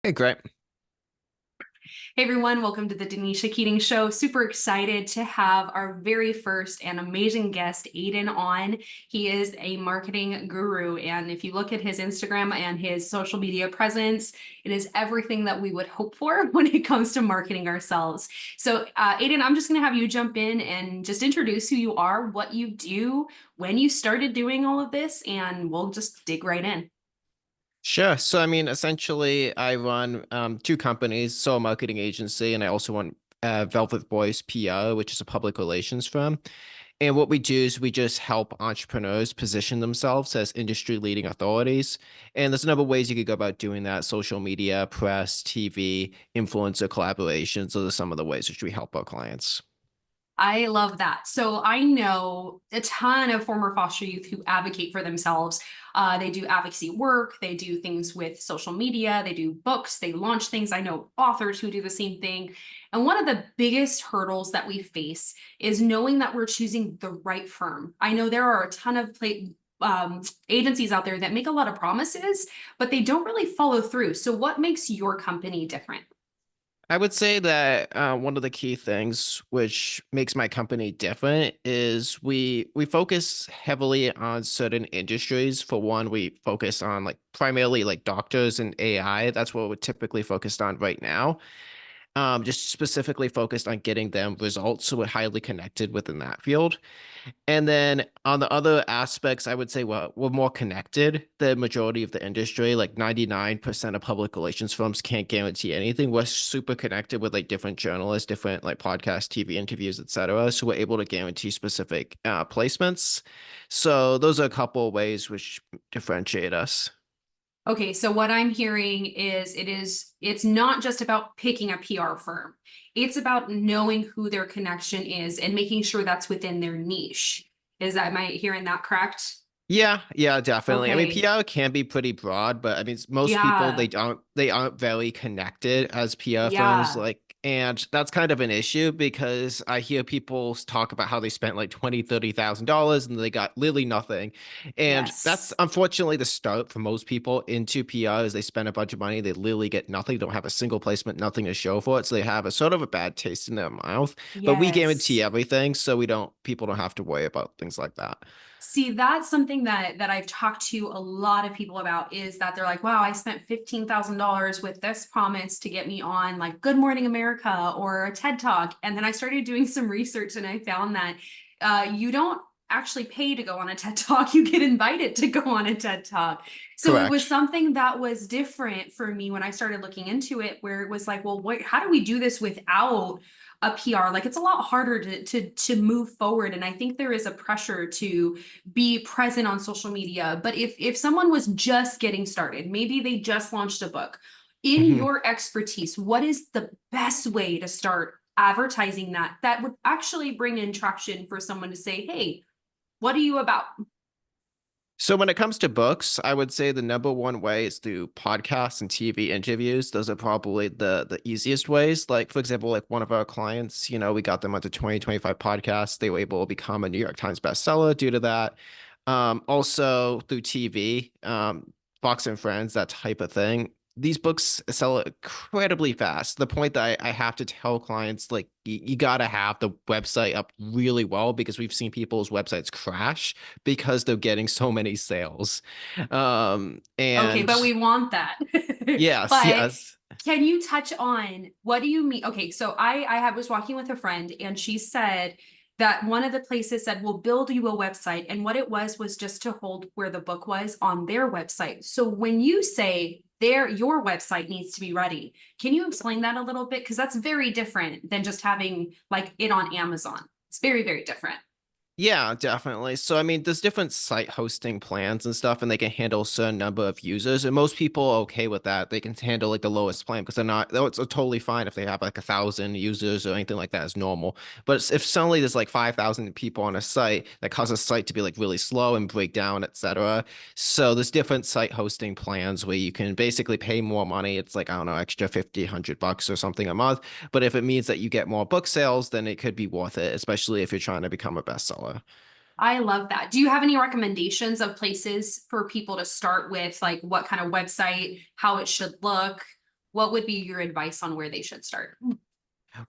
Hey, great. Hey everyone, welcome to the Denisha Keating Show. Super excited to have our very first and amazing guest, Aiden, on. He is a marketing guru, and if you look at his Instagram and his social media presence, it is everything that we would hope for when it comes to marketing ourselves. So, Aiden, I'm just going to have you jump in and just introduce who you are, what you do, when you started doing all of this, and we'll just dig right in. Sure. So, I mean, essentially, I run two companies, so a marketing agency, and I also run Velvet Voice PR, which is a public relations firm. And what we do is we just help entrepreneurs position themselves as industry leading authorities. And there's a number of ways you could go about doing that: social media, press, TV, influencer collaborations. Those are some of the ways which we help our clients. I love that. So I know a ton of former foster youth who advocate for themselves. They do advocacy work, they do things with social media, they do books, they launch things. I know authors who do the same thing. And one of the biggest hurdles that we face is knowing that we're choosing the right firm. I know there are a ton of agencies out there that make a lot of promises, but they don't really follow through. So, what makes your company different? I would say that one of the key things which makes my company different is we focus heavily on certain industries. For one, we focus on like primarily like doctors and AI. That's what we're typically focused on right now, just specifically focused on getting them results. So we're highly connected within that field. And then on the other aspects, I would say we're more connected. The majority of the industry, like 99% of public relations firms can't guarantee anything. We're super connected with like different journalists, different like podcasts, TV interviews, etc. So we're able to guarantee specific placements. So those are a couple of ways which differentiate us. Okay, so what I'm hearing is it's not just about picking a PR firm. It's about knowing who their connection is and making sure that's within their niche. Am I hearing that correct? Yeah, yeah, definitely. I mean, Okay. PR can be pretty broad, but I mean, most people Yeah. they aren't very connected as PR firms, Yeah. like, and that's kind of an issue because I hear people talk about how they spent like 20, $30,000 and they got literally nothing. And that's Yes. unfortunately the start for most people into PR is they spend a bunch of money, they literally get nothing, don't have a single placement, nothing to show for it. So they have a sort of a bad taste in their mouth. But we guarantee Yes. everything, so we don't people don't have to worry about things like that. See, that's something that I've talked to a lot of people about is that they're like, wow, I spent $15,000 with this promise to get me on like Good Morning America or a TED Talk. And then I started doing some research and I found that you don't actually pay to go on a TED Talk. You get invited to go on a TED Talk. So it was Correct. something that was different for me when I started looking into it, where it was like, well, how do we do this without a PR? Like it's a lot harder to move forward. And I think there is a pressure to be present on social media. But if someone was just getting started, maybe they just launched a book, in Mhm. your expertise, what is the best way to start advertising that would actually bring in traction for someone to say, hey, what are you about? So when it comes to books, I would say the number one way is through podcasts and TV interviews. Those are probably the easiest ways. Like for example, like one of our clients, we got them onto 2025 podcasts. They were able to become a New York Times bestseller due to that. Also through TV, Fox and Friends, that type of thing. These books sell incredibly fast. The point that I have to tell clients, like, you gotta have the website up really well because we've seen people's websites crash because they're getting so many sales. Okay, And but we want that. yes, But yes. can you touch on what do you mean? Okay, so I was walking with a friend and she said that one of the places said we'll build you a website, and what it was just to hold where the book was on their website. So when you say your website needs to be ready, can you explain that a little bit? Because that's very different than just having like it on Amazon. It's very, very different. Yeah, definitely. So, I mean, there's different site hosting plans and stuff, and they can handle a certain number of users. And most people are okay with that. They can handle like the lowest plan because they're not, though it's totally fine if they have like 1,000 users or anything like that is normal. But if suddenly there's like 5,000 people on a site, that causes a site to be like really slow and break down, etc. So there's different site hosting plans where you can basically pay more money. It's like, I don't know, extra 50, $100 or something a month. But if it means that you get more book sales, then it could be worth it, especially if you're trying to become a bestseller. I love that. Do you have any recommendations of places for people to start with, like what kind of website, how it should look? what would be your advice on where they should start?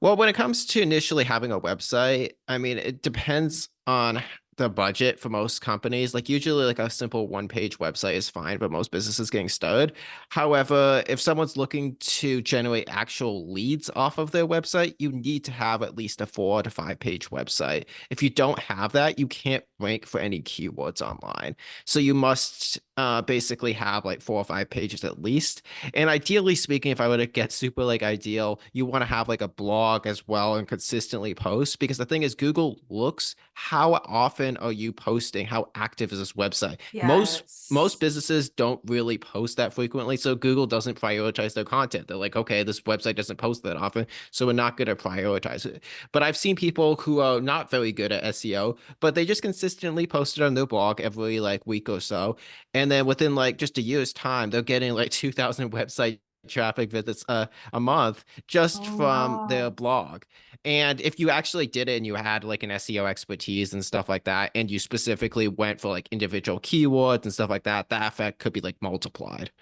Well, when it comes to initially having a website, I mean, it depends on the budget for most companies. Like usually like a simple one-page website is fine for most businesses getting started. However, if someone's looking to generate actual leads off of their website, you need to have at least a 4 to 5 page website. If you don't have that, you can't rank for any keywords online. So you must basically have like 4 or 5 pages at least. And ideally speaking, if I were to get super like ideal, you want to have like a blog as well and consistently post, because the thing is Google looks how often are you posting? How active is this website? Most Yes. businesses don't really post that frequently, so Google doesn't prioritize their content. They're like, okay, this website doesn't post that often, so we're not going to prioritize it. But I've seen people who are not very good at SEO, but they just consistently post it on their blog every like week or so, and then within like just a year's time, they're getting like 2,000 website traffic visits a month just Oh, from their wow. blog. And if you actually did it and you had like an SEO expertise and stuff like that, and you specifically went for like individual keywords and stuff like that, that effect could be like multiplied.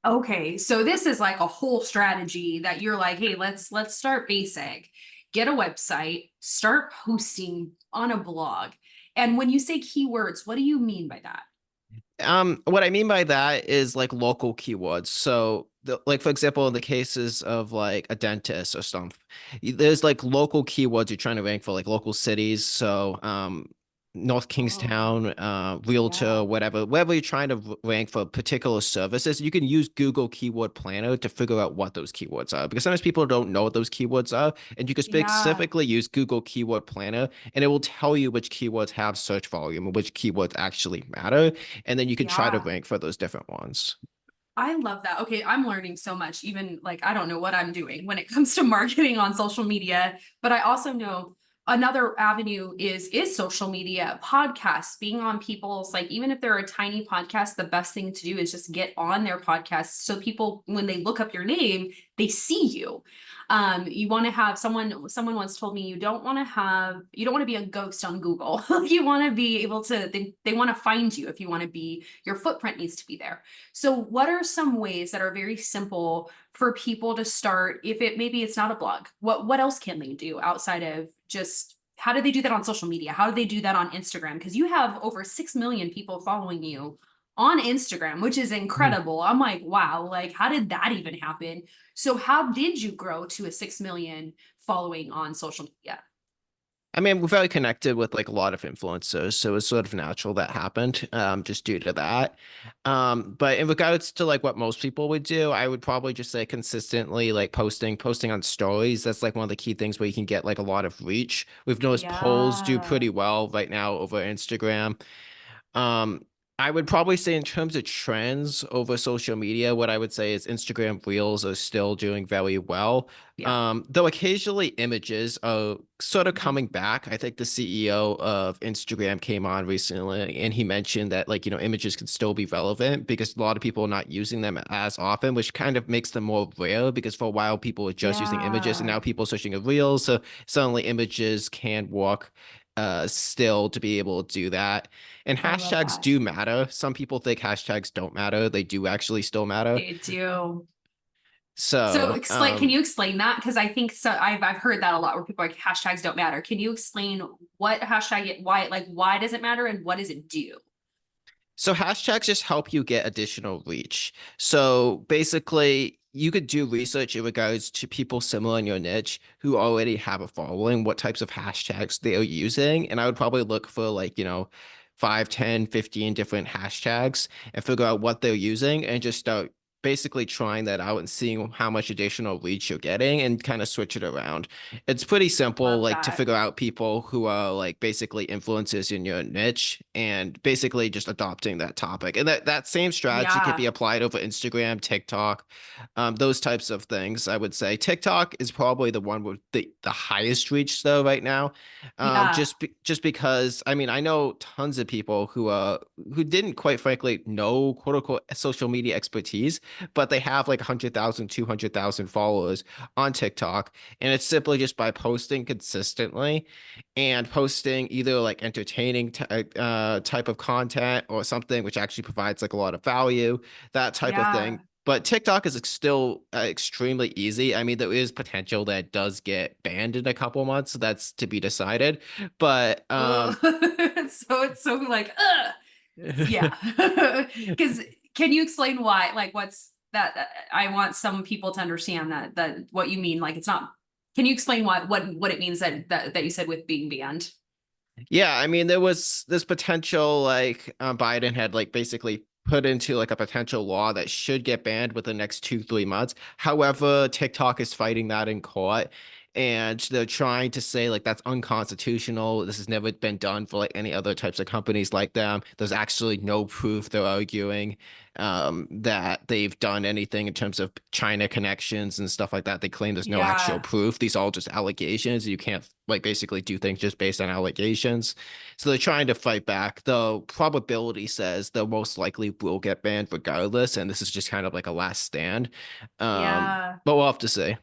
Okay, so this is like a whole strategy that you're like, hey, let's start basic. Get a website, start posting on a blog. And when you say keywords, what do you mean by that? What I mean by that is like local keywords. So, like for example, in the cases of like a dentist or something, there's like local keywords you're trying to rank for, like local cities. So, North Oh, Kingstown, yeah. Realtor, whatever you're trying to rank for particular services, you can use Google Keyword Planner to figure out what those keywords are. Because sometimes people don't know what those keywords are, and you can Yeah. specifically use Google Keyword Planner, and it will tell you which keywords have search volume and which keywords actually matter, and then you can try to Yeah. rank for those different ones. I love that. Okay, I'm learning so much. Even like I don't know what I'm doing when it comes to marketing on social media, but I also know another avenue is social media, podcasts, being on people's like even if they're a tiny podcast, the best thing to do is just get on their podcast so people when they look up your name, they see you. You want to have someone once told me you don't want to be a ghost on Google. You want to be able to they want to find you if you want to be your footprint needs to be there. So what are some ways that are very simple for people to start if it maybe it's not a blog? What else can they do outside of just how do they do that on social media? How do they do that on Instagram? Because you have over 6 million people following you on Instagram, which is incredible. I'm like, wow, like how did that even happen? So how did you grow to a 6 million following on social media? I mean, we're very connected with like a lot of influencers, so it's sort of natural that happened, just due to that. But in regards to like what most people would do, I would probably just say consistently like posting on stories. That's like one of the key things where you can get like a lot of reach. We've noticed polls do Yeah. pretty well right now over Instagram. Um, I would probably say in terms of trends over social media, what I would say is Instagram Reels are still doing very well. Yeah. Though occasionally images are sort of Mhm. coming back. I think the CEO of Instagram came on recently and he mentioned that like, images can still be relevant because a lot of people are not using them as often, which kind of makes them more rare because for a while people were just using images and Yeah. now people are searching at Reels. So suddenly images can work still to be able to do that. And I love hashtags that. do matter. Some people think hashtags don't matter. They do actually still matter. They do. So So, explain, can you explain that? Because I think so I've heard that a lot where people are like hashtags don't matter. Can you explain what hashtag why like why does it matter and what does it do? so hashtags just help you get additional reach. So basically, you could do research in regards to people similar in your niche who already have a following, what types of hashtags they are using. And I would probably look for like, 5, 10, 15 different hashtags and figure out what they're using and just start basically trying that out and seeing how much additional reach you're getting and kind of switch it around. It's pretty simple, Love like to that. figure out people who are like basically influencers in your niche and basically just adopting that topic. And that same strategy can be Yeah. applied over Instagram, TikTok, those types of things. I would say TikTok is probably the one with the highest reach though right now. Yeah. Just because I mean I know tons of people who didn't quite frankly know quote unquote social media expertise, but they have like 100,000, 200,000 followers on TikTok, and it's simply just by posting consistently and posting either like entertaining type of content or something which actually provides like a lot of value, that type of Yeah. thing. But TikTok is still extremely easy. I mean, there is potential that it does get banned in a couple months. That's to be decided. But Oh, so it's so like, yeah. Because can you explain why? Like, what's that? I want some people to understand that what you mean. Like, it's not. Can you explain what it means that you said with being banned? Yeah, I mean, there was this potential like Biden had like basically put into like a potential law that should get banned within the next 2, 3 months. However, TikTok is fighting that in court, and they're trying to say like that's unconstitutional. This has never been done for like any other types of companies like them. There's actually no proof, they're arguing, that they've done anything in terms of China connections and stuff like that. They claim there's no actual Yeah. proof. These are all just allegations. You can't like basically do things just based on allegations. So they're trying to fight back. The probability says they'll most likely will get banned regardless, and this is just kind of like a last stand. Yeah. But we'll have to see.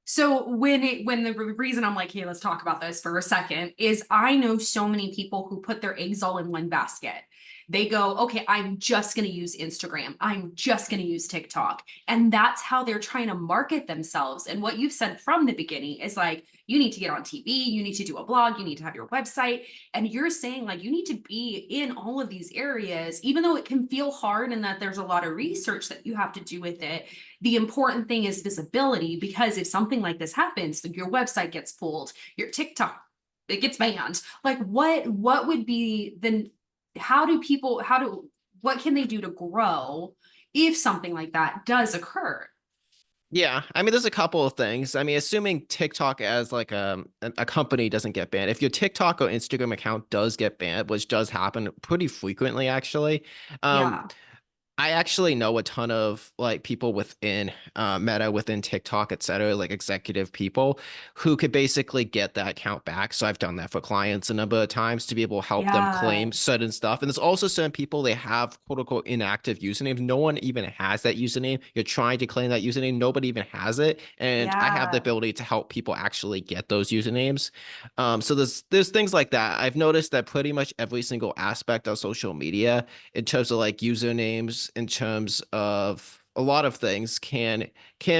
So when the reason I'm like, hey, let's talk about this for a second is I know so many people who put their eggs all in one basket. They go, okay, I'm just going to use Instagram. I'm just going to use TikTok. And that's how they're trying to market themselves. And what you've said from the beginning is like, you need to get on TV, you need to do a blog, you need to have your website. And you're saying like, you need to be in all of these areas, even though it can feel hard and that there's a lot of research that you have to do with it. The important thing is visibility, because if something like this happens, like your website gets pulled, your TikTok, it gets banned. Like what would be the, what can they do to grow if something like that does occur? Yeah, I mean, there's a couple of things. I mean, assuming TikTok as like a company doesn't get banned, if your TikTok or Instagram account does get banned, which does happen pretty frequently, actually, um, Yeah. I actually know a ton of like people within Meta, within TikTok, et cetera, like executive people who could basically get that account back. So I've done that for clients a number of times to be able to help them Yeah. claim certain stuff. And there's also certain people they have quote unquote inactive usernames. No one even has that username. You're trying to claim that username. Nobody even has it. And I have the Yeah. ability to help people actually get those usernames. So there's things like that. I've noticed that pretty much every single aspect of social media in terms of like usernames, in terms of a lot of things can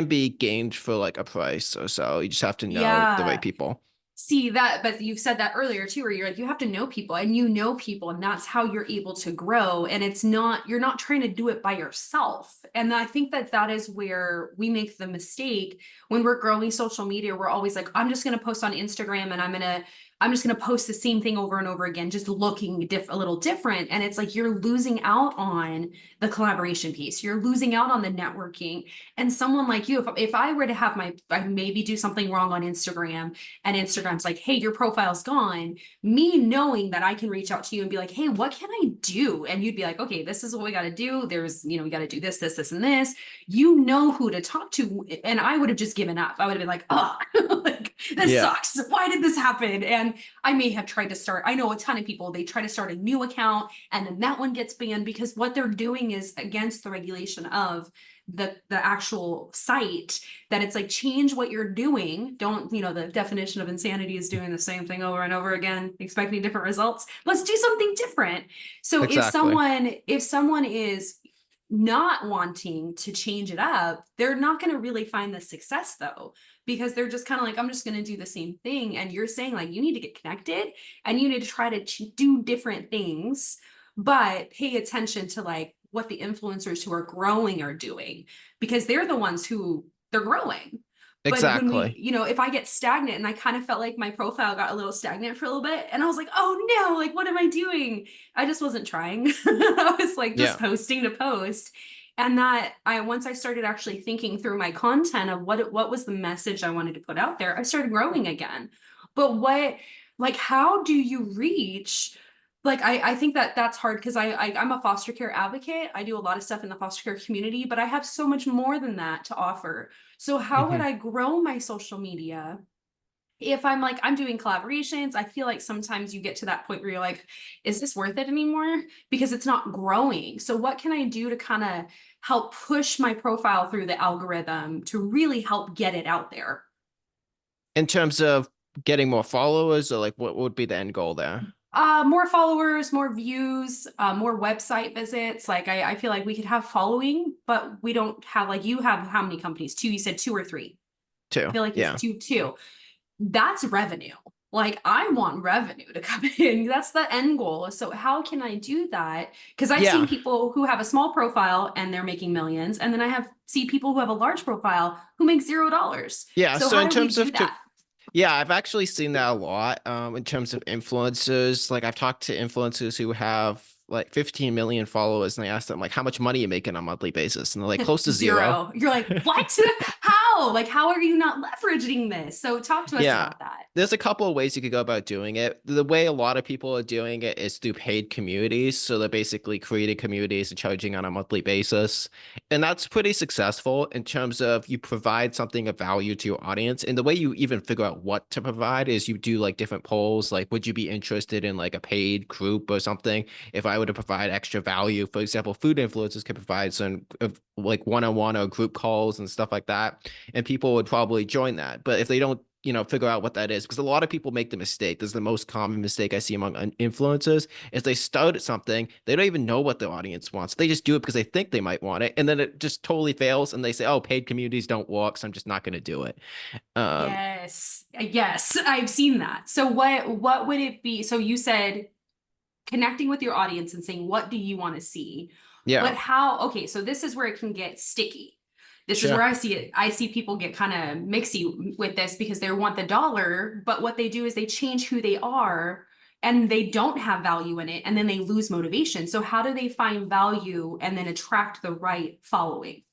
be gained for like a price or so. You just have to know the right Yeah. people. See that, but you said that earlier too, where you're like, you have to know people and you know people, and that's how you're able to grow. And it's not, you're not trying to do it by yourself. And I think that that is where we make the mistake when we're growing social media. We're always like, I'm just going to post on Instagram and I'm just going to post the same thing over and over again, just looking a little different. And it's like you're losing out on the collaboration piece. You're losing out on the networking. And someone like you, if I were to have I maybe do something wrong on Instagram and Instagram's like, hey, your profile's gone, me knowing that I can reach out to you and be like, hey, what can I do? And you'd be like, okay, this is what we got to do. There's, we got to do this, and this. You know who to talk to. And I would have just given up. I would have been like, oh, like, this Yeah, sucks. Why did this happen? And I may have tried to start, I know a ton of people, they try to start a new account and then that one gets banned because what they're doing is against the regulation of the actual site, that it's like change what you're doing. Don't, the definition of insanity is doing the same thing over and over again expecting different results. Let's do something different. So exactly. if someone is not wanting to change it up, they're not going to really find the success though, because they're just kind of like, I'm just going to do the same thing. And you're saying like you need to get connected and you need to try to do different things, but pay attention to like what the influencers who are growing are doing, because they're the ones who they're growing. But when we, Exactly. if I get stagnant, and I kind of felt like my profile got a little stagnant for a little bit, and I was like, oh no, like what am I doing? I just wasn't trying. I was like just Yeah. posting to post. And that once I started actually thinking through my content of what was the message I wanted to put out there, I started growing again. But how do you reach, like I think that that's hard because I'm a foster care advocate. I do a lot of stuff in the foster care community, but I have so much more than that to offer. So how would Mhm. I grow my social media if I'm like, I'm doing collaborations? I feel like sometimes you get to that point where you're like, is this worth it anymore? Because it's not growing. So what can I do to kind of help push my profile through the algorithm to really help get it out there? In terms of getting more followers, or like what would be the end goal there? More followers, more views, more website visits. Like I feel like we could have following, but we don't have like you have how many companies? Two, you said two or three. I too. feel like it's Yeah. two. That's revenue. Like I want revenue to come in. That's the end goal. So how can I do that? Because I've seen Yeah. people who have a small profile and they're making millions, and then I have see people who have a large profile who make $0. Yeah. So So how in do we terms do of that? yeah, I've actually seen that a lot in terms of influencers. Like I've talked to influencers who have like 15 million followers and I ask them like how much money you making on a monthly basis and they're like close to zero. Zero. You're like, what? How? Like, how are you not leveraging this? So talk to us Yeah. about that. There's a couple of ways you could go about doing it. The way a lot of people are doing it is through paid communities. So they're basically creating communities and charging on a monthly basis. And that's pretty successful in terms of you provide something of value to your audience. And the way you even figure out what to provide is you do like different polls, like would you be interested in like a paid group or something? If I were to provide extra value, for example, food influencers could provide some like one-on-one or group calls and stuff like that. And people would probably join that. But if they don't figure out what that is, because a lot of people make the mistake. This is the most common mistake I see among influencers is they start at something, they don't even know what the audience wants. They just do it because they think they might want it, and then it just totally fails, and they say, "Oh, paid communities don't work, so I'm just not going to do it." Um, Yes. Yes, I've seen that. So what would it be? So you said connecting with your audience and saying, what do you want to see? yeah, But how, okay, so this is where it can get sticky. This is sure. where I see it. I see people get kind of mixy with this because they want the dollar, but what they do is they change who they are and they don't have value in it and then they lose motivation. So how do they find value and then attract the right following?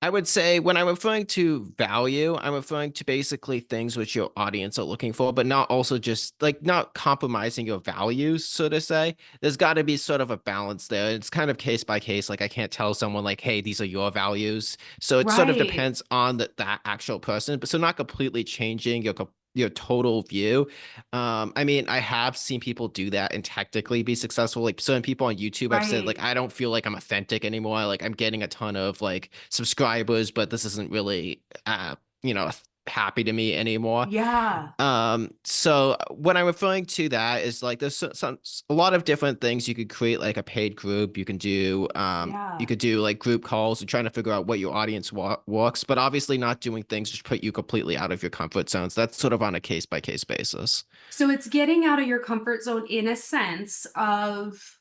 I would say when I'm referring to value, I'm referring to basically things which your audience are looking for, but not also just like not compromising your values, so to say. There's got to be sort of a balance there. It's kind of case by case. Like I can't tell someone like, hey, these are your values. So it sort of Right. depends on that actual person, but so not completely changing your total view. I mean, I have seen people do that and tactically be successful. Like certain people on YouTube have said, like, Right. I don't feel like I'm authentic anymore. Like I'm getting a ton of like subscribers, but this isn't really happy to me anymore. Yeah. So what I'm referring to that is like there's a lot of different things you could create like a paid group. You Yeah. could do like group calls and trying to figure out what your audience works, but obviously not doing things which put you completely out of your comfort zones. That's sort of on a case by case basis. So it's getting out of your comfort zone in a sense of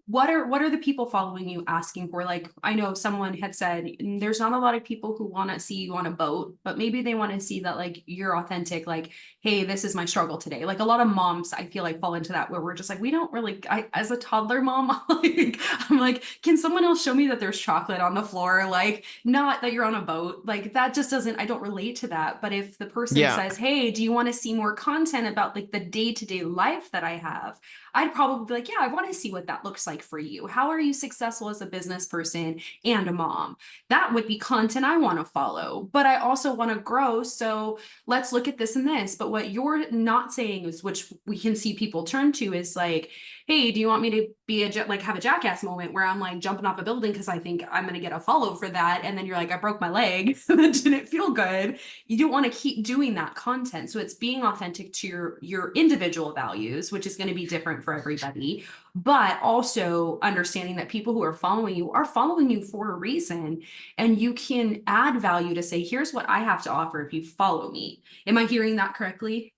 what are the people following you asking for? Like I know someone had said there's not a lot of people who want to see you on a boat, but maybe they want to see that like you're authentic, like, hey, this is my struggle today. Like a lot of moms, I feel like fall into that where we're just like, we don't really as a toddler mom, like I'm like, can someone else show me that there's chocolate on the floor? Like, not that you're on a boat. Like that just doesn't, I don't relate to that. But if the person Yeah. says, hey, do you want to see more content about like the day-to-day life that I have? I'd probably be like, yeah, I want to see what that looks like for you. How are you successful as a business person and a mom? That would be content I want to follow, but I also want to grow. So let's look at this and this. But what you're not saying is, which we can see people turn to, is like, hey, do you want me to be like have a jackass moment where I'm like jumping off a building because I think I'm going to get a follow for that? And then you're like, I broke my leg. That didn't feel good. You don't want to keep doing that content. So it's being authentic to your individual values, which is going to be different for everybody, but also understanding that people who are following you for a reason, and you can add value to say, here's what I have to offer if you follow me. Am I hearing that correctly?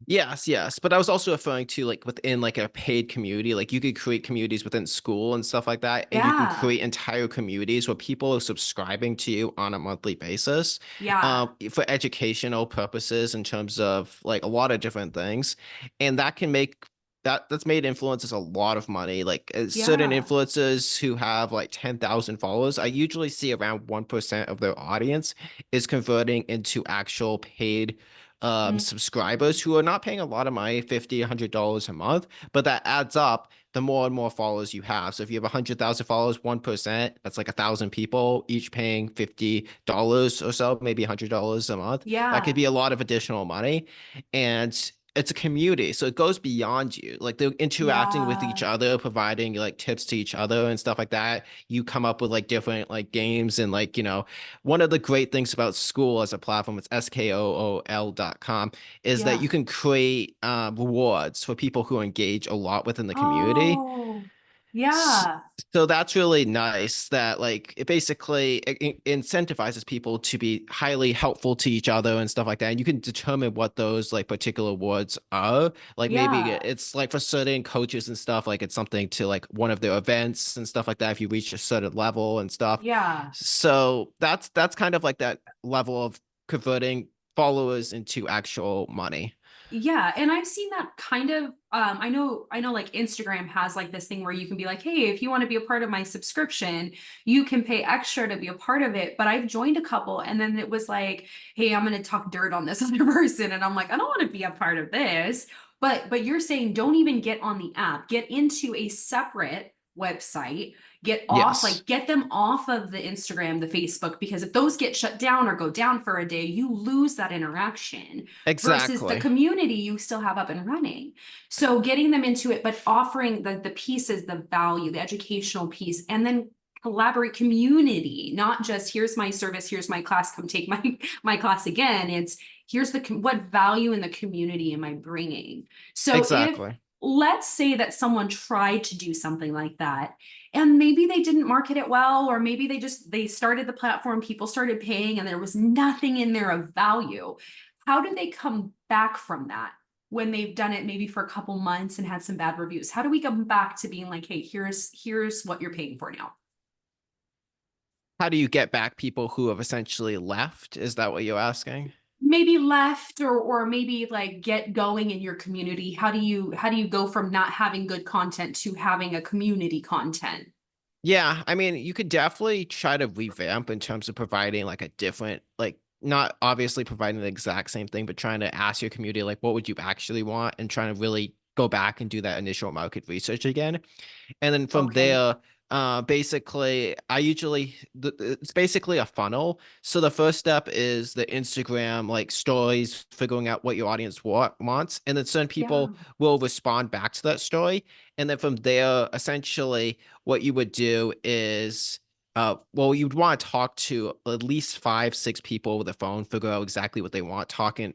Yes, yes. But I was also referring to like within like a paid community, like you could create communities within school and stuff like that. And you can Yeah. create entire communities where people are subscribing to you on a monthly basis, Yeah. for educational purposes in terms of like a lot of different things. And that can make that's made influencers a lot of money. Like certain Yeah. influencers who have like 10,000 followers, I usually see around 1% of their audience is converting into actual paid Mhm. subscribers who are not paying a lot of money, 50, $100 a month, but that adds up the more and more followers you have. So if you have 100,000 followers, 1%, that's like 1,000 people, each paying $50 or so, maybe $100 a month. That could Yeah. be a lot of additional money. And it's a community, so it goes beyond you. Like they're interacting with each Yeah. other, providing like tips to each other and stuff like that. You come up with like different like games and like, one of the great things about Skool as a platform, it's skool.com, is that Yeah. you can create rewards for people who engage a lot within the community. Oh, S- yeah. So that's really nice that like it basically incentivizes people to be highly helpful to each other and stuff like that. And you can determine what those like particular words are. Like maybe Yeah. it's like for certain coaches and stuff, like it's something to like one of their events and stuff like that if you reach a certain level and stuff. Yeah. So that's kind of like that level of converting followers into actual money. Yeah, and I've seen that kind of I know like Instagram has like this thing where you can be like, "Hey, if you want to be a part of my subscription, you can pay extra to be a part of it." But I've joined a couple and then it was like, "Hey, I'm going to talk dirt on this other person." And I'm like, "I don't want to be a part of this." But you're saying don't even get on the app. Get into a separate website, get off, Yes, like get them off of the Instagram, the Facebook, because if those get shut down or go down for a day, you lose that interaction versus the exactly. community you still have up and running. So getting them into it, but offering the pieces, the value, the educational piece, and then collaborate community, not just here's my service, here's my class, come take my class again. It's here's what value in the community am I bringing? So if Exactly. let's say that someone tried to do something like that and maybe they didn't market it well, or maybe they started the platform, people started paying and there was nothing in there of value. How do they come back from that when they've done it maybe for a couple months and had some bad reviews? How do we come back to being like, hey, here's what you're paying for now? How do you get back people who have essentially left? Is that what you're asking? Maybe left or maybe like get going in your community. How do you go from not having good content to having a community content? Yeah, I mean, you could definitely try to revamp in terms of providing like a different, like not obviously providing the exact same thing, but trying to ask your community like what would you actually want and trying to really go back and do that initial market research again. And then from Okay. there, basically, it's basically a funnel. So the first step is the Instagram like stories, figuring out what your audience wants, and then certain Yeah. people will respond back to that story. And then from there, essentially, what you would do is. Well, you'd want to talk to at least five, six people over the phone, figure out exactly what they want, talk in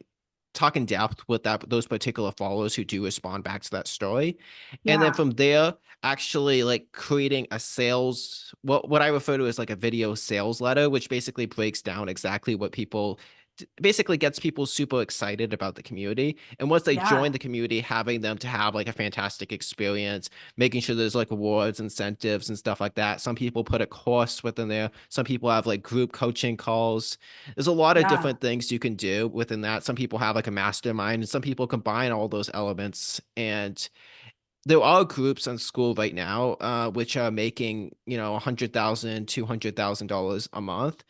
depth with those particular followers who do respond back to that story. And then Yeah. from there, actually like creating a sales what I refer to as like a video sales letter, which basically breaks down exactly what people basically gets people super excited about the community. And once they join Yeah. the community, having them to have like a fantastic experience, making sure there's like rewards, incentives, and stuff like that. Some people put a course within there. Some people have like group coaching calls. There's a lot of Yeah. different things you can do within that. Some people have like a mastermind, and some people combine all those elements. And there are groups on Skool right now, which are making, $100,000, $200,000 a month.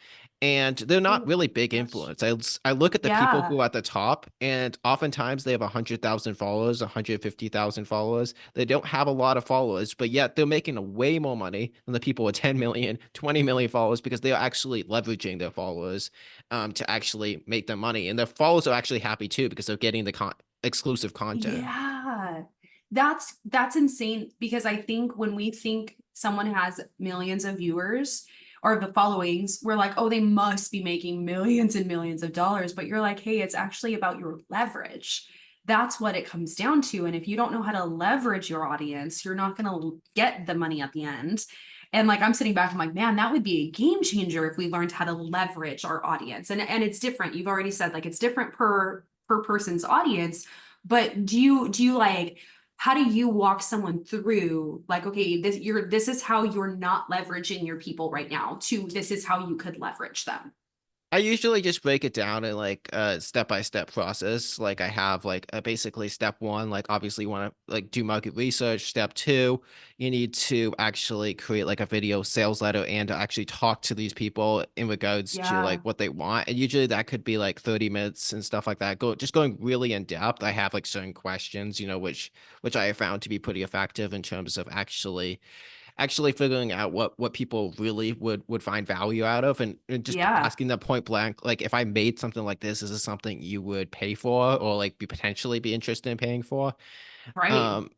And they're not Oh really my big gosh. influence. I look at the people Yeah. who are at the top, and oftentimes they have 100,000 followers, 150,000 followers. They don't have a lot of followers, but yet they're making way more money than the people with 10 million, 20 million followers because they're actually leveraging their followers to actually make them money. And their followers are actually happy too because they're getting the exclusive content. Yeah. That's insane because I think when we think someone has millions of viewers or the followings, we're like, oh, they must be making millions and millions of dollars. But you're like, hey, it's actually about your leverage. That's what it comes down to. And if you don't know how to leverage your audience, you're not going to get the money at the end. And like I'm sitting back, I'm like, man, that would be a game changer if we learned how to leverage our audience. And it's different. You've already said like it's different per person's audience, but do you like how do you walk someone through like okay this is how you're not leveraging your people right now to this is how you could leverage them. I usually just break it down in like a step-by-step process. Like I have like basically step one, like obviously you want to like do market research. Step two, you need to actually create like a video sales letter and to actually talk to these people in regards to like Yeah. what they want. And usually that could be like 30 minutes and stuff like that. Just going really in depth. I have like certain questions, which I have found to be pretty effective in terms of actually figuring out what people really would find value out of, and just Yeah, asking them point blank, like, if I made something like this, is this something you would pay for or like be potentially be interested in paying for? right. Um,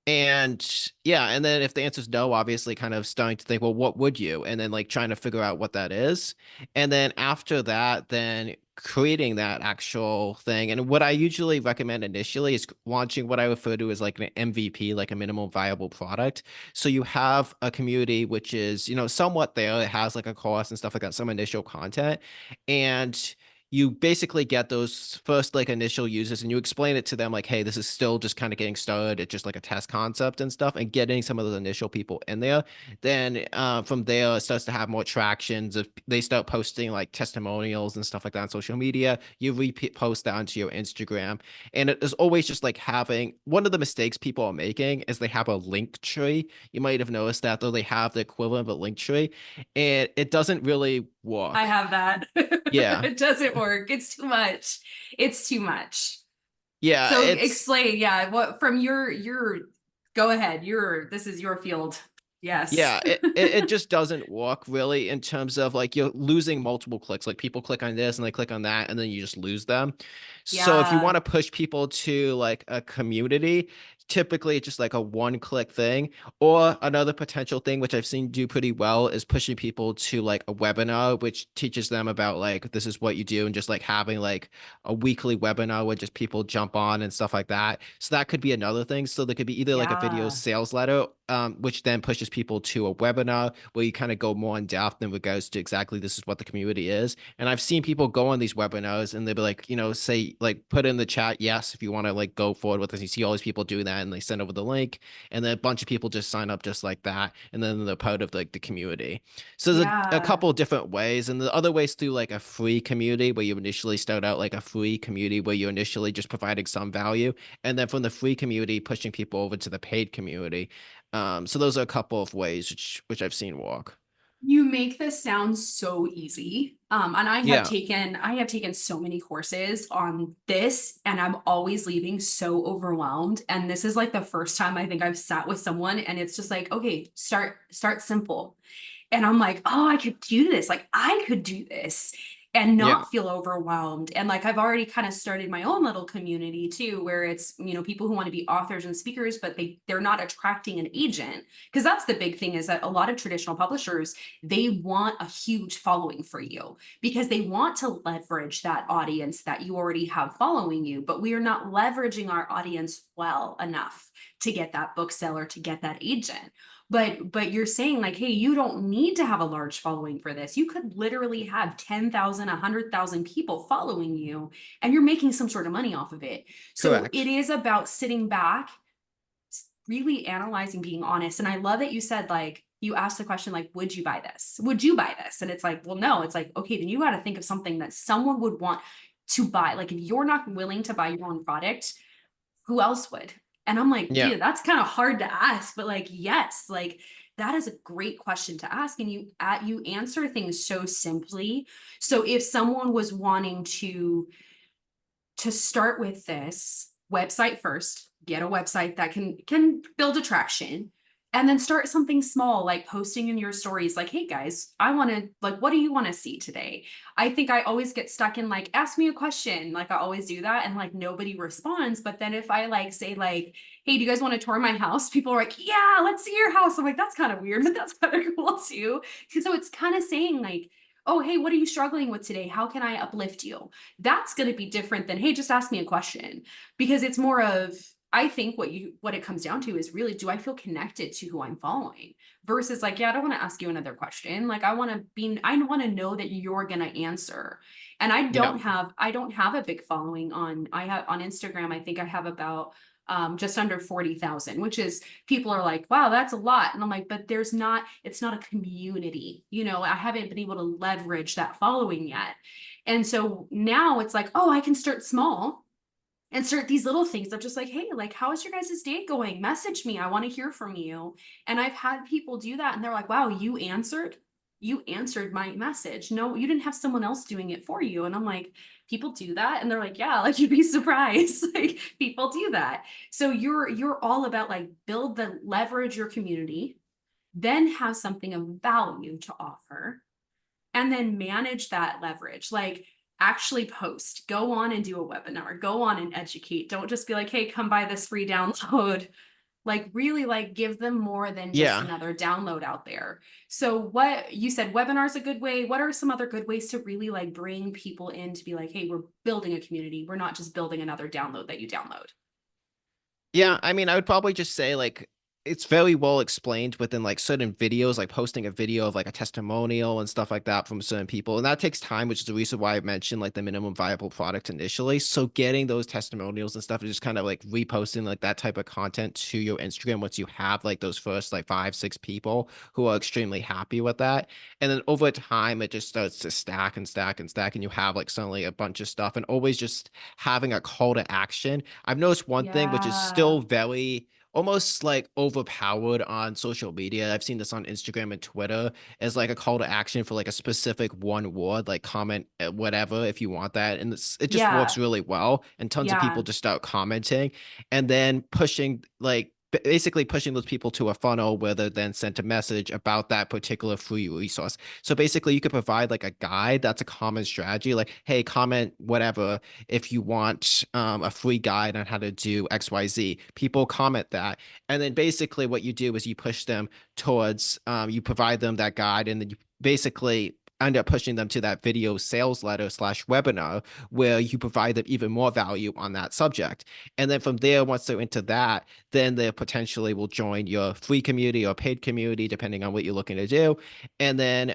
and yeah, and then if the answer is no, obviously kind of starting to think, well, what would you? And then like trying to figure out what that is. And then after that, then creating that actual thing. And what I usually recommend initially is launching what I refer to as like an MVP, like a minimum viable product. So you have a community which is, somewhat there. It has like a course and stuff like that, some initial content. And you basically get those first like initial users and you explain it to them like, hey, this is still just kind of getting started. It's just like a test concept and stuff, and getting some of those initial people in there. Then from there, it starts to have more tractions. If they start posting like testimonials and stuff like that on social media, you repost that onto your Instagram. And it is always just like having one of the mistakes people are making is they have a link tree. You might have noticed that, though, they have the equivalent of a link tree, and it doesn't really I work. have that. Yeah. It doesn't work. It's too much. It's too much. Yeah, So it's explain, yeah, what from your go ahead. This is your field. Yes. Yeah, it just doesn't work really in terms of like you're losing multiple clicks. Like people click on this and they click on that, and then you just lose them. So if you want Yeah. to push people to like a community, typically it's just like a one-click thing. Or another potential thing, which I've seen do pretty well, is pushing people to like a webinar, which teaches them about like this is what you do, and just like having like a weekly webinar where just people jump on and stuff like that. So that could be another thing. So there could be either like a video Yeah. sales letter, which then pushes people to a webinar where you kind of go more in depth in regards to exactly this is what the community is. And I've seen people go on these webinars and they'll be like, say like put in the chat, yes, if you want to like go forward with this. You see all these people do that and they send over the link, and then a bunch of people just sign up just like that. And then they're part of like the community. So there's a Yeah. couple of different ways. And the other ways through like a free community where you initially start out like a free community where you're initially just providing some value. And then from the free community, pushing people over to the paid community. So those are a couple of ways which I've seen work. You make this sound so easy. And Yeah. I have taken so many courses on this, and I'm always leaving so overwhelmed. And this is like the first time I think I've sat with someone and it's just like, okay, start simple. And I'm like, oh, I could do this. Like I could do this and Yeah. not feel overwhelmed. And like I've already kind of started my own little community too, where it's, people who want to be authors and speakers, but they're not attracting an agent. Because that's the big thing, is that a lot of traditional publishers, they want a huge following for you because they want to leverage that audience that you already have following you, but we are not leveraging our audience well enough to get that bookseller, to get that agent. But you're saying like, hey, you don't need to have a large following for this. You could literally have 10,000, 100,000 people following you, and you're making some sort of money off of it. So it Correct. is about sitting back, really analyzing, being honest. And I love that you said, like, you asked the question, like, would you buy this? Would you buy this? And it's like, well, no. It's like, okay, then you got to think of something that someone would want to buy. Like, if you're not willing to buy your own product, who else would? And I'm like, Yeah. dude, that's kind of hard to ask, but like, yes, like that is a great question to ask. And you answer things so simply. So if someone was wanting to start with this website first, get a website that can build attraction, and then start something small, like posting in your stories like, hey guys, I want to, like, what do you want to see today? I think I always get stuck in like, ask me a question, like I always do that, and like nobody responds. But then if I like say like, hey, do you guys want to tour my house? People are like, yeah, let's see your house. I'm like, that's kind of weird, but that's kind of cool too. So it's kind of saying like, oh, hey, what are you struggling with today? How can I uplift you? That's going to be different than, hey, just ask me a question. Because it's more of, I think what it comes down to is really, do I feel connected to who I'm following, versus like, yeah, I don't want to ask you another question. Like I want to know that you're going to answer. And Yeah. I don't have a big following on Instagram. I think I have about just under 40,000, which is, people are like, wow, that's a lot. And I'm like, but it's not a community. I haven't been able to leverage that following yet. And so now it's like, oh, I can start small and start these little things of just like, hey, like, how is your guys' day going? Message me. I want to hear from you. And I've had people do that and they're like, wow, you answered my message. No, you didn't have someone else doing it for you. And I'm like, people do that. And they're like, yeah, like you'd be surprised. Like people do that. So you're all about like leverage your community, then have something of value to offer, and then manage that leverage. Like, actually post, go on and do a webinar, go on and educate. Don't just be like, hey, come buy this free download. Like, really, like, give them more than just Yeah. another download out there. So what you said, webinars a good way. What are some other good ways to really like bring people in to be like, hey, we're building a community, we're not just building another download that you download? Yeah, I mean, I would probably just say like it's very well explained within like certain videos, like posting a video of like a testimonial and stuff like that from certain people. And that takes time, which is the reason why I mentioned like the minimum viable product initially. So getting those testimonials and stuff and just kind of like reposting like that type of content to your Instagram once you have like those first like 5, 6 people who are extremely happy with that. And then over time, it just starts to stack and stack and stack. And you have like suddenly a bunch of stuff and always just having a call to action. I've noticed one thing which is Yeah. still very almost like overpowered on social media. I've seen this on Instagram and Twitter as like a call to action for like a specific one word, like comment whatever if you want that. And it just works Yeah. really well. And tons of people Yeah. just start commenting and then pushing like basically pushing those people to a funnel where they're then sent a message about that particular free resource. So basically you could provide like a guide. That's a common strategy. Like, hey, comment whatever if you want a free guide on how to do XYZ. People comment that. And then basically what you do is you push them towards, you provide them that guide, and then you basically end up pushing them to that video sales letter slash webinar where you provide them even more value on that subject. And then from there, once they're into that, then they potentially will join your free community or paid community, depending on what you're looking to do. And then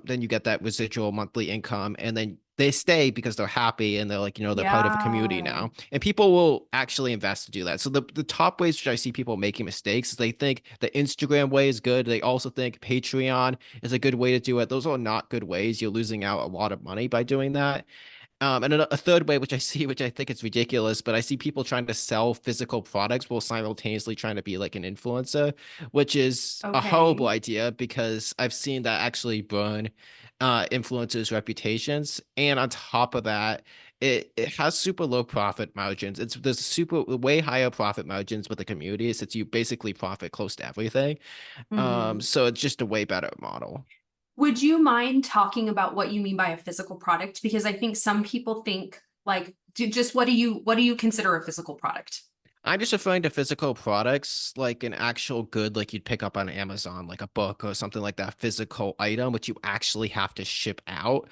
you get that residual monthly income, and then they stay because they're happy and they're like, they're part of a community Yeah. now. And people will actually invest to do that. So the top ways which I see people making mistakes is they think the Instagram way is good. They also think Patreon is a good way to do it. Those are not good ways. You're losing out a lot of money by doing that. And a third way, which I see, which I think is ridiculous, but I see people trying to sell physical products while simultaneously trying to be like an influencer, which is a horrible Okay. idea because I've seen that actually burn influencers' reputations. And on top of that, it has super low profit margins. There's super way higher profit margins with the community since you basically profit close to everything. Mhm. So it's just a way better model. Would you mind talking about what you mean by a physical product? Because I think some people think like, just what do you consider a physical product? I'm just referring to physical products, like an actual good, like you'd pick up on Amazon, like a book or something like that, physical item, which you actually have to ship out.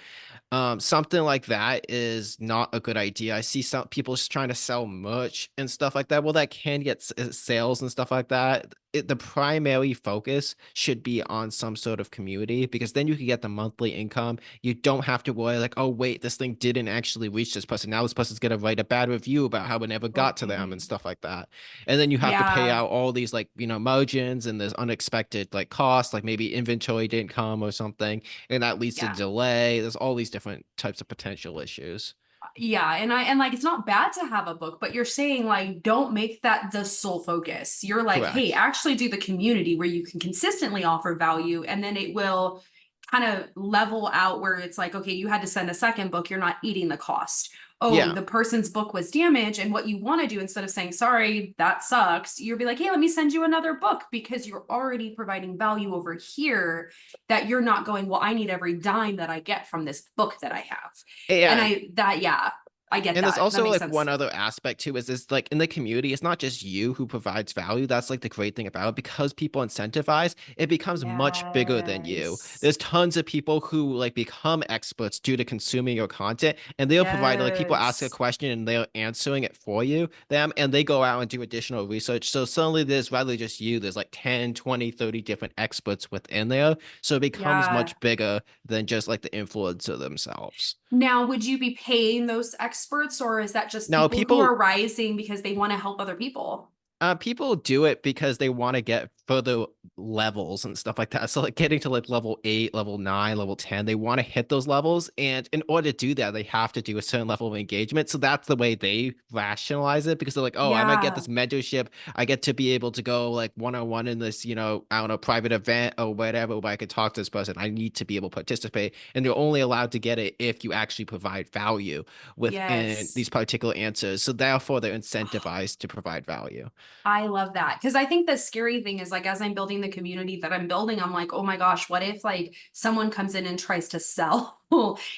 Something like that is not a good idea. I see some people just trying to sell merch and stuff like that. Well, that can get sales and stuff like that. The primary focus should be on some sort of community because then you can get the monthly income. You don't have to worry like, oh wait, this thing didn't actually reach this person. Now this person's gonna write a bad review about how it never got to them and Okay. stuff like that. And then you have to pay Yeah. out all these like, margins, and there's unexpected like costs, like maybe inventory didn't come or something, and that leads to Yeah. delay. There's all these different types of potential issues. Yeah, and like it's not bad to have a book, but you're saying like don't make that the sole focus. You're like, hey, Correct. actually do the community where you can consistently offer value, and then it will kind of level out where it's like, okay, you had to send a second book, you're not eating the cost. Oh, Yeah. the person's book was damaged, and what you want to do instead of saying sorry, that sucks, you'll be like, hey, let me send you another book because you're already providing value over here that you're not going, well, I need every dime that I get from this book that I have. And Yeah. yeah, I get And there's that. That also makes like one sense. other aspect too is this like in the community, it's not just you who provides value. That's like the great thing about it because people incentivize, it becomes much bigger than you. Yes. There's tons of people who like become experts due to consuming your content, and they'll provide like people ask a Yes. question and they're answering it for you, them, and they go out and do additional research. So suddenly there's rather just you, there's like 10, 20, 30 different experts within there. So it becomes Yeah. much bigger than just like the influencer themselves. Now, would you be paying those experts, or is that just Now, people who are people rising because they want to help other people? People do it because they want to get further levels and stuff like that. So like getting to like level 8, level 9, level 10, they want to hit those levels. And in order to do that, they have to do a certain level of engagement. So that's the way they rationalize it because they're like, oh, I might get Yeah. this mentorship. I get to be able to go like one-on-one in this, I don't know, private event or whatever, where I could talk to this person. I need to be able to participate. And they're only allowed to get it if you actually provide value within Yes. these particular answers. So therefore, they're incentivized to provide value. I love that because I think the scary thing is like, as I'm building the community that I'm building, I'm like, oh my gosh, what if like someone comes in and tries to sell?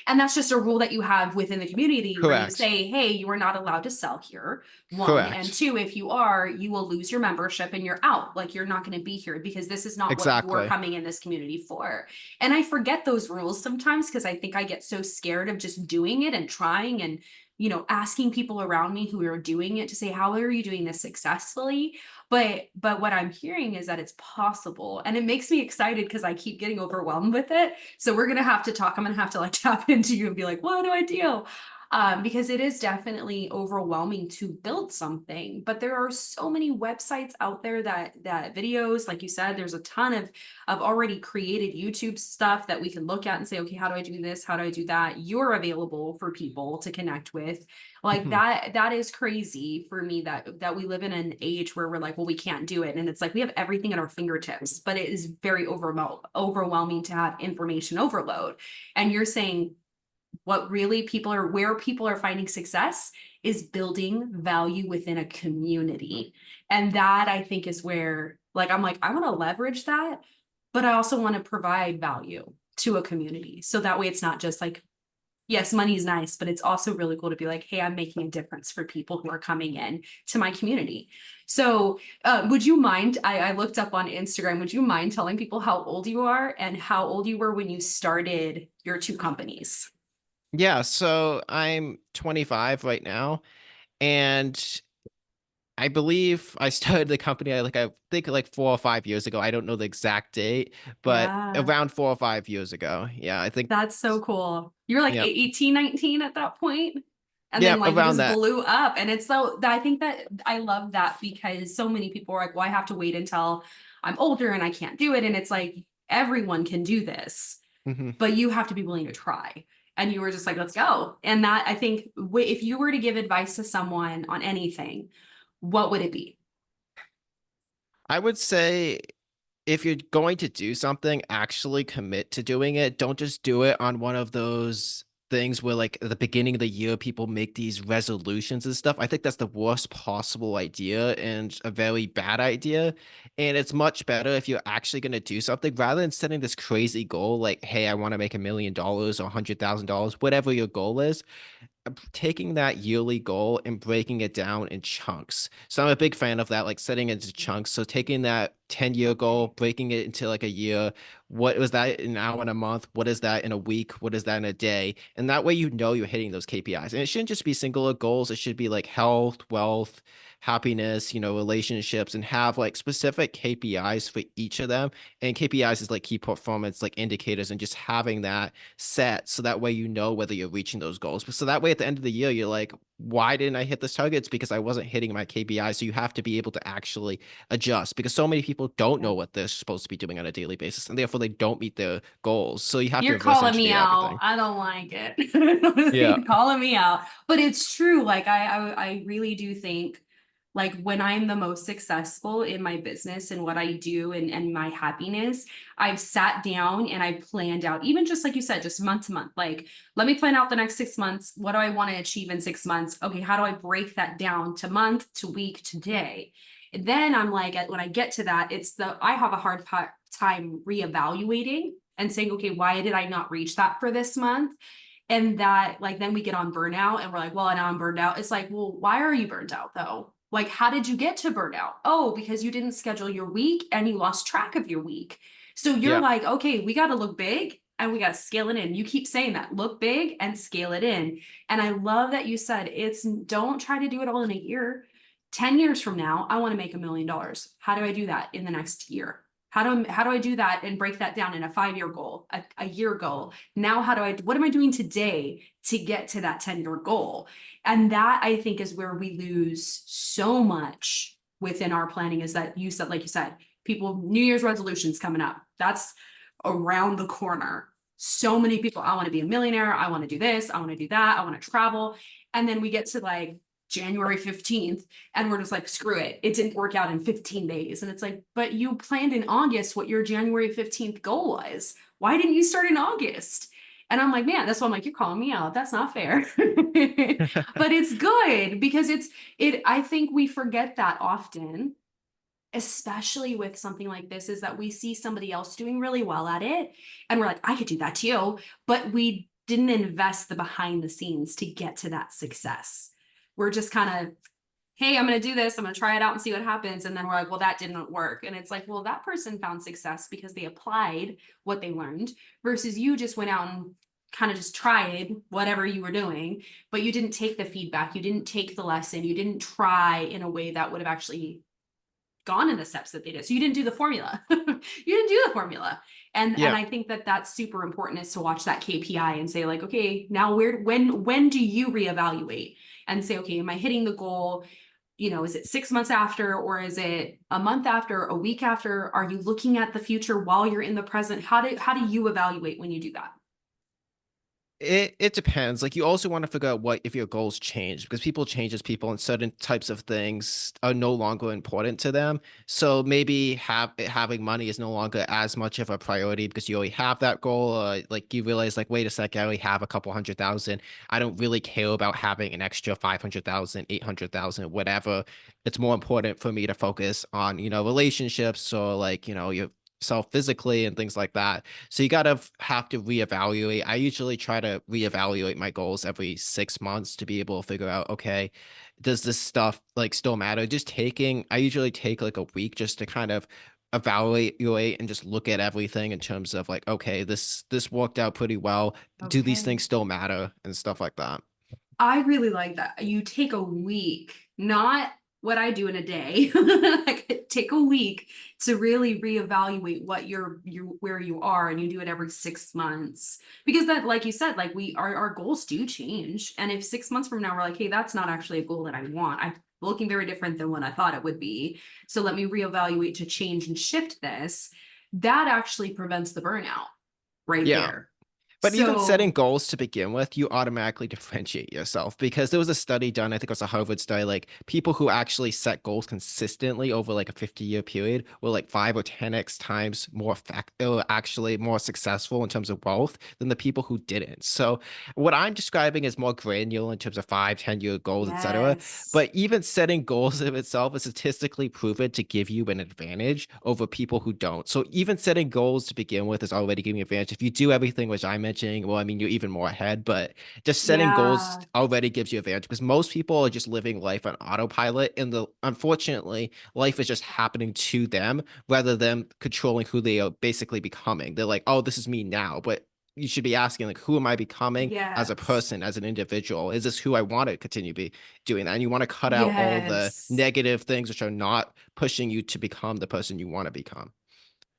And that's just a rule that you have within the community where you Correct. say, hey, you are not allowed to sell here. One, and Correct. two, if you are, you will lose your membership and you're out. Like you're not going to be here because this is not what you're Exactly. coming in this community for. And I forget those rules sometimes because I think I get so scared of just doing it and trying and, you know, asking people around me who are doing it to say, how are you doing this successfully? But what I'm hearing is that it's possible. And it makes me excited because I keep getting overwhelmed with it. So we're gonna have to talk. I'm gonna have to like tap into you and be like, what do I do? Because it is definitely overwhelming to build something, but there are so many websites out there that videos, like you said, there's a ton of already created YouTube stuff that we can look at and say, okay, how do I do this? How do I do that? You're available for people to connect with. Like Mhm. that is crazy for me that we live in an age where we're like, well, we can't do it. And it's like we have everything at our fingertips, but it is very overwhelming to have information overload. And you're saying what really people are where people are finding success is building value within a community. And that I think is where like I'm like I want to leverage that, but I also want to provide value to a community. So that way it's not just like yes, money is nice, but it's also really cool to be like, hey, I'm making a difference for people who are coming in to my community. So would you mind, I looked up on Instagram, would you mind telling people how old you are and how old you were when you started your two companies? Yeah, so I'm 25 right now, and I believe I started the company I think like 4 or 5 years ago. I don't know the exact date, but Yeah. around 4 or 5 years ago. Yeah, I think. That's so cool. You're like Yeah, 18, 19 at that point, and yeah, then like you around just that. blew up. And it's so I think that I love that because so many people are like, well, I have to wait until I'm older and I can't do it. And it's like everyone can do this, Hmm. but you have to be willing to try. And you were just like, let's go. And that I think if you were to give advice to someone on anything, what would it be? I would say if you're going to do something, actually commit to doing it. Don't just do it on one of those things where, like, at the beginning of the year, people make these resolutions and stuff. I think that's the worst possible idea and a very bad idea. And it's much better if you're actually going to do something rather than setting this crazy goal, like, hey, I want to make $1 million or $100,000, whatever your goal is, taking that yearly goal and breaking it down in chunks. So I'm a big fan of that, like setting it into chunks. So taking that 10-year goal, breaking it into like a year. What was that in an hour in a month? What is that in a week? What is that in a day? And that way you know you're hitting those KPIs. And it shouldn't just be singular goals. It should be like health, wealth, happiness, relationships, and have like specific KPIs for each of them. And KPIs is like key performance, like indicators, and just having that set so that way you know whether you're reaching those goals. But so that way at the end of the year, you're like, why didn't I hit this target? It's because I wasn't hitting my KPI. So you have to be able to actually adjust because so many people don't know what they're supposed to be doing on a daily basis and therefore they don't meet their goals. So you have to You're reverse calling me engineer out. everything. I don't like it. Yeah. You're calling me out. But it's true. Like I really do think like when I'm the most successful in my business and what I do and my happiness, I've sat down and I planned out, even just like you said, just month to month. Like, let me plan out the next 6 months. What do I want to achieve in 6 months? Okay, how do I break that down to month, to week, to day? And then I'm like, when I get to that, I have a hard time reevaluating and saying, okay, why did I not reach that for this month? And that, like, then we get on burnout and we're like, well, now I'm burned out. It's like, well, why are you burned out though? Like, how did you get to burnout? Oh, because you didn't schedule your week and you lost track of your week. So you're Yeah. like, okay, we got to look big and we got to scale it in. You keep saying that, look big and scale it in. And I love that you said don't try to do it all in a year. 10 years from now, I want to make $1 million. How do I do that in the next year? How do I do that and break that down in a 5-year goal, a year goal? Now, what am I doing today to get to that 10-year goal? And that I think is where we lose so much within our planning is that like you said, people, New Year's resolutions coming up. That's around the corner. So many people, I want to be a millionaire. I want to do this. I want to do that. I want to travel. And then we get to like January 15th and we're just like, screw it. It didn't work out in 15 days. And it's like, but you planned in August what your January 15th goal was. Why didn't you start in August? And I'm like, man, that's why I'm like, you're calling me out. That's not fair. But it's good because I think we forget that often. especially with something like this, is that we see somebody else doing really well at it and we're like, I could do that too, but we didn't invest the behind the scenes to get to that success. We're just kind of, hey, I'm going to do this, I'm going to try it out and see what happens, and then we're like, well, that didn't work. And it's like, well, that person found success because they applied what they learned, versus you just went out and kind of just tried whatever you were doing, but you didn't take the feedback, you didn't take the lesson, you didn't try in a way that would have actually gone in the steps that they did. So you didn't do the formula. You didn't do the formula. And Yeah. I think that that's super important, is to watch that KPI and say like, okay, now when do you reevaluate and say, okay, am I hitting the goal? You know, is it 6 months after, or is it a month after, a week after? Are you looking at the future while you're in the present? How do you evaluate when you do that? It depends. Like, you also want to figure out what if your goals change, because people change as people, and certain types of things are no longer important to them. So maybe having money is no longer as much of a priority because you already have that goal. Like, you realize, like, wait a second, I already have a couple 100,000. I don't really care about having an extra 500,000, 800,000, whatever. It's more important for me to focus on, relationships, or, like, yourself physically and things like that. So you gotta have to reevaluate. I usually try to reevaluate my goals every 6 months to be able to figure out, okay, does this stuff like still matter? I usually take like a week just to kind of evaluate and just look at everything in terms of like, okay, this worked out pretty well. Do these Okay. things still matter and stuff like that? I really like that. You take a week, not what I do in a day. Like, take a week to really reevaluate what you where you are, and you do it every 6 months. Because that, like you said, like our goals do change. And if 6 months from now we're like, hey, that's not actually a goal that I want. I'm looking very different than what I thought it would be. So let me reevaluate to change and shift this. That actually prevents the burnout right Yeah. there. But even setting So goals to begin with, you automatically differentiate yourself, because there was a study done, I think it was a Harvard study, like people who actually set goals consistently over like a 50-year period were like 5 or 10x times actually more successful in terms of wealth than the people who didn't. So what I'm describing is more granular in terms of 5, 10-year goals, etc. yes. But even setting goals of itself is statistically proven to give you an advantage over people who don't. So even setting goals to begin with is already giving you an advantage. If you do everything which I mentioned, well, I mean, you're even more ahead, but just setting goals Yeah. already gives you advantage, because most people are just living life on autopilot. And unfortunately, life is just happening to them rather than controlling who they are basically becoming. They're like, oh, this is me now. But you should be asking, like, who am I becoming as a Yes. person, as an individual? Is this who I want to continue to be doing that? And you want to cut out all the Yes. negative things which are not pushing you to become the person you want to become.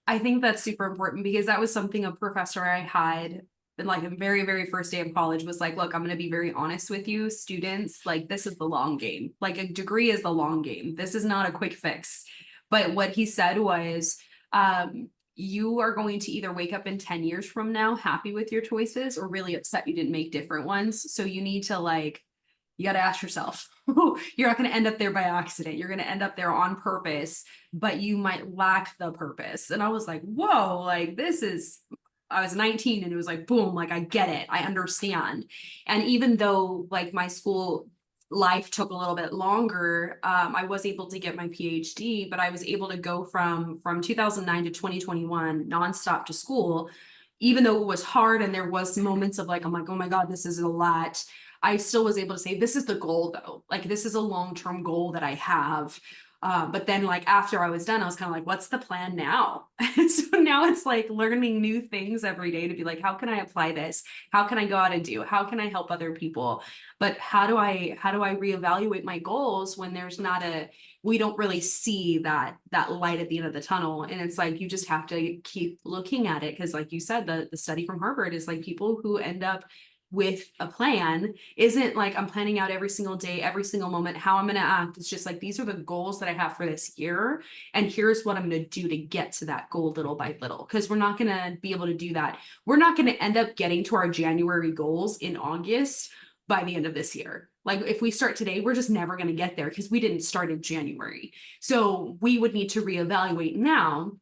I think that's super important, because that was something a professor I had in like a very, very first day of college was like, look, I'm going to be very honest with you, students. Like, this is the long game. Like, a degree is the long game. This is not a quick fix. But what he said was, you are going to either wake up in 10 years from now happy with your choices, or really upset you didn't make different ones. So you need to, like, you got to ask yourself, you're not going to end up there by accident. You're going to end up there on purpose, but you might lack the purpose. And I was like, whoa, like, I was 19 and it was like, boom, like, I get it. I understand. And even though like my school life took a little bit longer, I was able to get my PhD, but I was able to go from 2009 to 2021 nonstop to school. Even though it was hard and there was moments of like, I'm like, oh my God, this is a lot. I still was able to say, this is the goal though. Like, this is a long-term goal that I have. But then like after I was done, I was kind of like, what's the plan now? So now it's like learning new things every day to be like, how can I apply this? How can I go out and do? How can I help other people? But how do I reevaluate my goals when there's not we don't really see that light at the end of the tunnel? And it's like, you just have to keep looking at it. Because like you said, the study from Harvard is like, people who end up with a plan isn't like, I'm planning out every single day, every single moment, how I'm going to act. It's just like, these are the goals that I have for this year. And here's what I'm going to do to get to that goal little by little. Because we're not going to be able to do that. We're not going to end up getting to our January goals in August by the end of this year. Like, if we start today, we're just never going to get there because we didn't start in January. So we would need to reevaluate now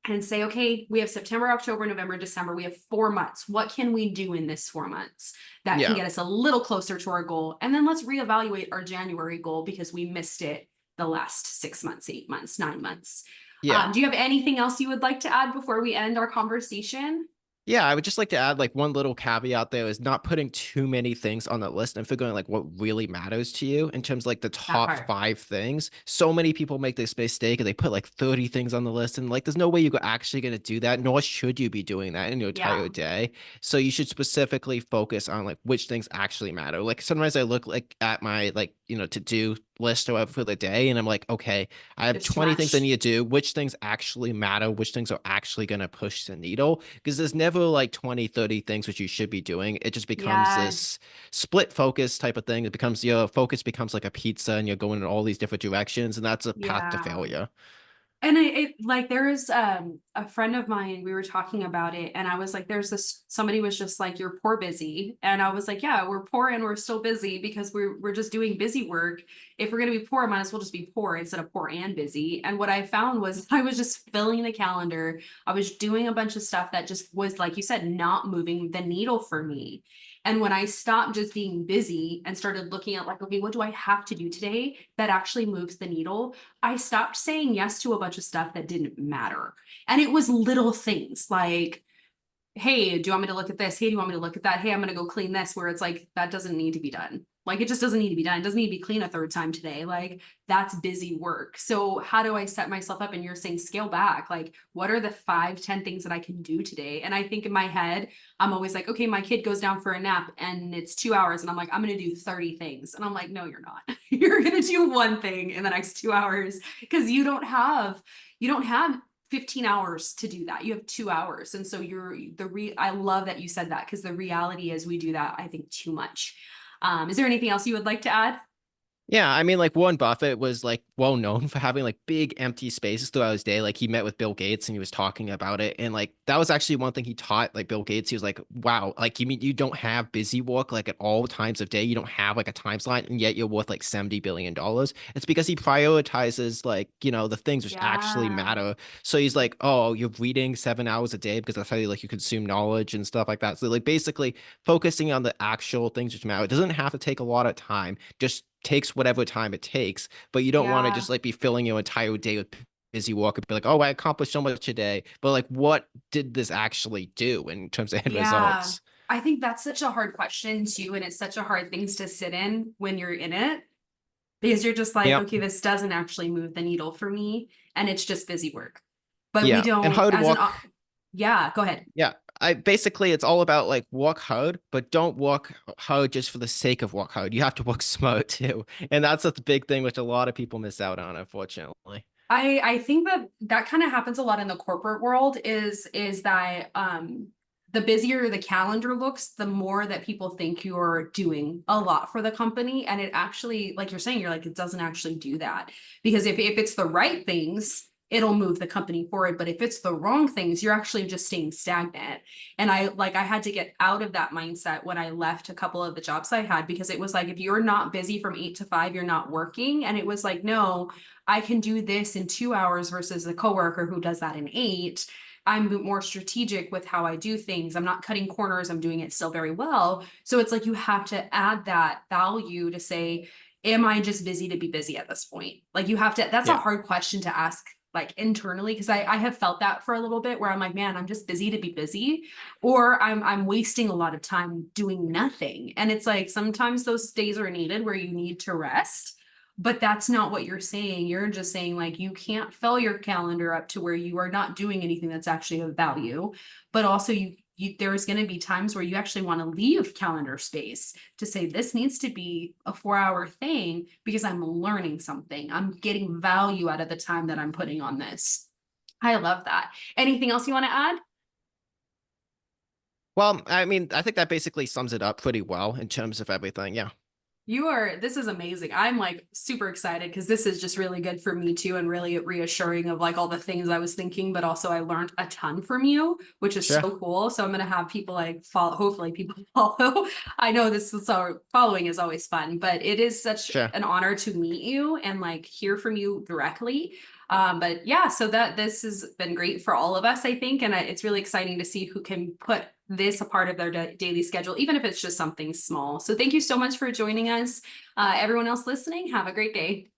and say, okay, we have September, October, November, December. We have 4 months. What can we do in this 4 months that can Yeah. get us a little closer to our goal? And then let's reevaluate our January goal because we missed it the last 6 months, 8 months, 9 months. Yeah. Do you have anything else you would like to add before we end our conversation? Yeah, I would just like to add like one little caveat there is not putting too many things on the list and figuring like what really matters to you in terms of like the That top part. 5 things. So many people make this mistake and they put like 30 things on the list and like there's no way you're actually going to do that, nor should you be doing that in your Yeah. entire day. So you should specifically focus on like which things actually matter. Like sometimes I look like at my like, to do list or whatever for the day and I'm like, okay, I have Just too 20 things I much. need to do. Which things actually matter? Which things are actually going to push the needle? Because there's never like 20, 30 things which you should be doing. It just becomes Yeah. this split focus type of thing. It becomes your focus becomes like a pizza and you're going in all these different directions, and that's a path to Yeah. failure. And it like there's a friend of mine, we were talking about it, and I was like, there's this somebody was just like, you're poor busy. And I was like, yeah, we're poor and we're still busy because we're just doing busy work. If we're gonna be poor, might as well just be poor instead of poor and busy. And what I found was I was just filling the calendar. I was doing a bunch of stuff that just was, like you said, not moving the needle for me. And when I stopped just being busy and started looking at like, okay, what do I have to do today that actually moves the needle? I stopped saying yes to a bunch of stuff that didn't matter. And it was little things like, hey, do you want me to look at this? Hey, do you want me to look at that? Hey, I'm going to go clean this, where it's like, that doesn't need to be done. Like, it just doesn't need to be done. It doesn't need to be clean a third time today. Like, that's busy work. So how do I set myself up? And you're saying scale back. Like, what are the 5, 10 things that I can do today? And I think in my head, I'm always like, okay, my kid goes down for a nap and it's 2 hours. And I'm like, I'm going to do 30 things. And I'm like, no, you're not. You're going to do one thing in the next 2 hours because you don't have 15 hours to do that. You have 2 hours. And so I love that you said that, because the reality is we do that, I think, too much. Is there anything else you would like to add? Yeah, I mean, like Warren Buffett was like well known for having like big empty spaces throughout his day. Like he met with Bill Gates and he was talking about it, and like that was actually one thing he taught like Bill Gates. He was like, "Wow, like you mean you don't have busy work like at all times of day? You don't have like a time slot, and yet you're worth like $70 billion." It's because he prioritizes like the things which actually Yeah. matter. So he's like, "Oh, you're reading 7 hours a day because that's how you consume knowledge and stuff like that." So like basically focusing on the actual things which matter. It doesn't have to take a lot of time. Just takes whatever time it takes, but you don't want to Yeah. just like be filling your entire day with busy work and be like, oh, I accomplished so much today. But like, what did this actually do in terms of end Yeah. results? I think that's such a hard question too. And it's such a hard thing to sit in when you're in it, because you're just like, Yep. okay, this doesn't actually move the needle for me. And it's just busy work. But we Yeah. And don't, hard as an, work. yeah, go ahead. Yeah. I basically it's all about like work hard, but don't work hard just for the sake of work hard. You have to work smart too. And that's a big thing which a lot of people miss out on, unfortunately. I think that that kind of happens a lot in the corporate world, is that the busier the calendar looks, the more that people think you're doing a lot for the company. And it actually, like you're saying, you're like, it doesn't actually do that. Because if it's the right things, it'll move the company forward. But if it's the wrong things, you're actually just staying stagnant. And I had to get out of that mindset when I left a couple of the jobs I had, because it was like, if you're not busy from 8 to 5, you're not working. And it was like, no, I can do this in 2 hours versus a coworker who does that in 8. I'm more strategic with how I do things. I'm not cutting corners. I'm doing it still very well. So it's like you have to add that value to say, am I just busy to be busy at this point? Like you have to, that's a Yeah. hard question to ask like internally, because I have felt that for a little bit, where I'm like, man, I'm just busy to be busy, or I'm wasting a lot of time doing nothing. And it's like sometimes those days are needed where you need to rest. But that's not what you're saying. You're just saying like you can't fill your calendar up to where you are not doing anything that's actually of value. But also there's going to be times where you actually want to leave calendar space to say this needs to be a 4 hour thing because I'm learning something. I'm getting value out of the time that I'm putting on this. I love that. Anything else you want to add? Well, I mean, I think that basically sums it up pretty well in terms of everything. Yeah. This is amazing. I'm like super excited because this is just really good for me too, and really reassuring of like all the things I was thinking, but also I learned a ton from you, which is Sure. so cool. So I'm going to have people like follow, hopefully people follow. I know this is our following is always fun, but it is such Sure. an honor to meet you and like hear from you directly. But yeah, so that this has been great for all of us, I think. And it's really exciting to see who can put this a part of their daily schedule, even if it's just something small. So thank you so much for joining us. Everyone else listening, have a great day.